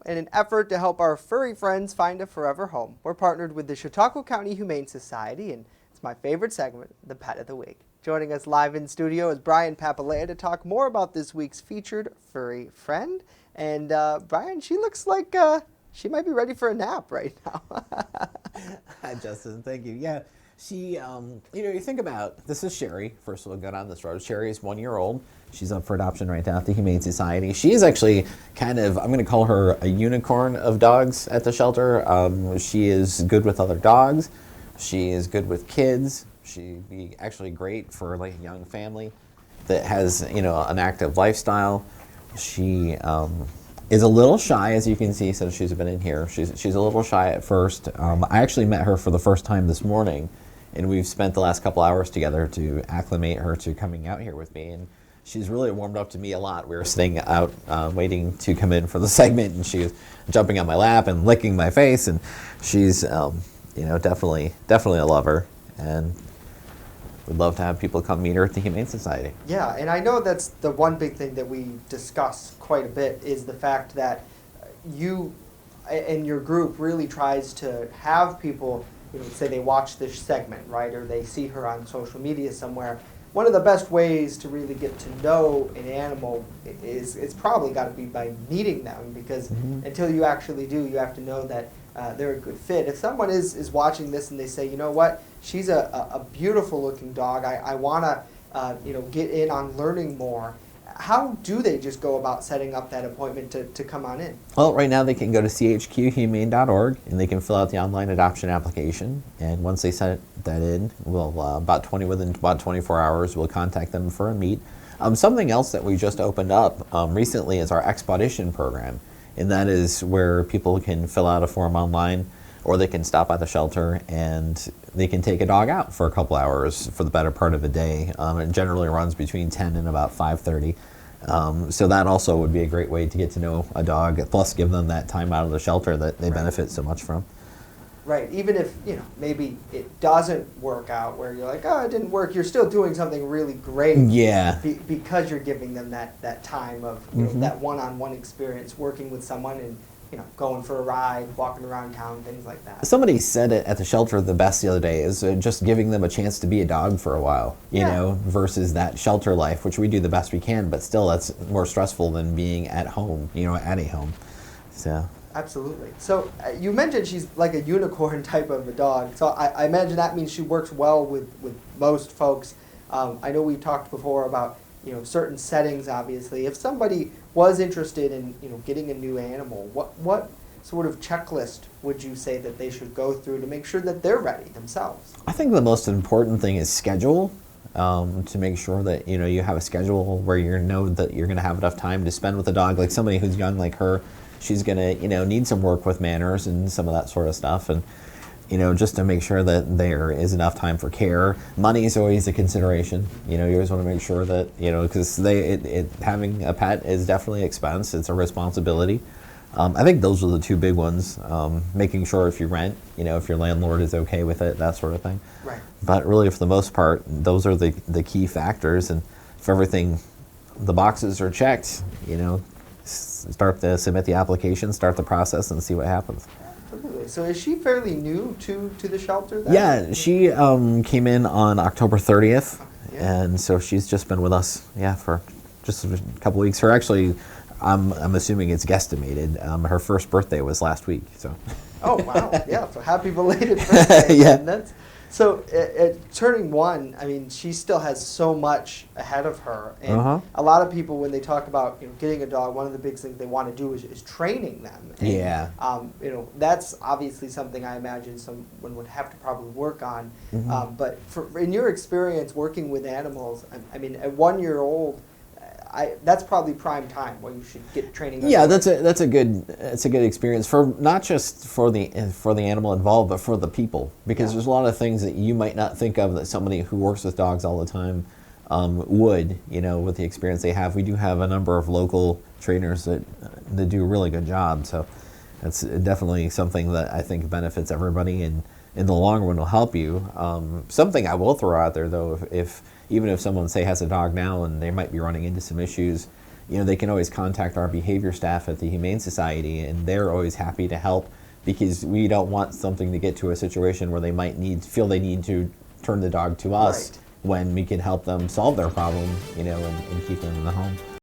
in an effort to help our furry friends find a forever home. We're partnered with the Chautauqua County Humane Society, and it's my favorite segment, the Pet of the Week. Joining us live in studio is Brian Papalea to talk more about this week's featured furry friend. And Brian, she looks like she might be ready for a nap right now. Hi, Justin. Thank you. Yeah, she, you think about, this is Sherry. First, we'll go down this road. Sherry is 1 year old. She's up for adoption right now at the Humane Society. She is actually kind of, I'm going to call her a unicorn of dogs at the shelter. She is good with other dogs. She is good with kids. She'd be actually great for like a young family that has, an active lifestyle. She is a little shy, as you can see, since she's been in here. She's a little shy at first. I actually met her for the first time this morning, and we've spent the last couple hours together to acclimate her to coming out here with me. And she's really warmed up to me a lot. We were sitting out waiting to come in for the segment, and she was jumping on my lap and licking my face. And she's, definitely a lover. And we'd love to have people come meet her at the Humane Society. Yeah, and I know that's the one big thing that we discuss quite a bit is the fact that you and your group really tries to have people, say they watch this segment, right, or they see her on social media somewhere. One of the best ways to really get to know an animal is it's probably got to be by meeting them, because until you actually do, you have to know that they're a good fit. If someone is watching this and they say, you know what, she's a beautiful looking dog, I want to get in on learning more, how do they just go about setting up that appointment to come on in? Well, right now they can go to chqhumane.org and they can fill out the online adoption application. And once they set that in, we'll within about 24 hours, we'll contact them for a meet. Something else that we just opened up recently is our expedition program. And that is where people can fill out a form online, or they can stop by the shelter and they can take a dog out for a couple hours for the better part of a day. It generally runs between 10 and about 5:30. So that also would be a great way to get to know a dog, plus give them that time out of the shelter that they benefit so much from. Right. Even if, maybe it doesn't work out where you're like, oh, it didn't work, you're still doing something really great. Yeah. Because you're giving them that time of, that one-on-one experience, working with someone and, going for a ride, walking around town, things like that. Somebody said it at the shelter the best the other day, is just giving them a chance to be a dog for a while, versus that shelter life, which we do the best we can, but still that's more stressful than being at home, at a home. So. Absolutely. So you mentioned she's like a unicorn type of a dog. So I imagine that means she works well with most folks. I know we talked before about certain settings. Obviously, if somebody was interested in getting a new animal, what sort of checklist would you say that they should go through to make sure that they're ready themselves? I think the most important thing is schedule. To make sure that you have a schedule where you know that you're going to have enough time to spend with the dog. Like somebody who's young like her, she's going to need some work with manners and some of that sort of stuff, and just to make sure that there is enough time for care. Money is always a consideration. You always want to make sure that because having a pet is definitely expense. It's a responsibility. I think those are the two big ones. Making sure if you rent, if your landlord is okay with it, that sort of thing. Right. But really, for the most part, those are the key factors. And if everything, the boxes are checked, submit the application, start the process, and see what happens. Absolutely. So is she fairly new to the shelter then? Yeah, she came in on October 30th, and so she's just been with us, for just a couple weeks. Her actually, I'm assuming it's guesstimated, her first birthday was last week. So. Oh, wow. Yeah, so happy belated birthday. Yeah. So at turning 1, I mean, she still has so much ahead of her. And a lot of people, when they talk about getting a dog, one of the big things they want to do is training them. And, that's obviously something I imagine someone would have to probably work on. But in your experience working with animals, I mean, at 1 year old, that's probably prime time where you should get training. Yeah, that's a good experience for not just for the animal involved, but for the people, because there's a lot of things that you might not think of that somebody who works with dogs all the time would, with the experience they have. We do have a number of local trainers that do a really good job, so that's definitely something that I think benefits everybody, and in the long run will help you. Something I will throw out there though, if even if someone, say, has a dog now and they might be running into some issues, they can always contact our behavior staff at the Humane Society, and they're always happy to help, because we don't want something to get to a situation where they might feel they need to turn the dog to us, Right. when we can help them solve their problem, and keep them in the home.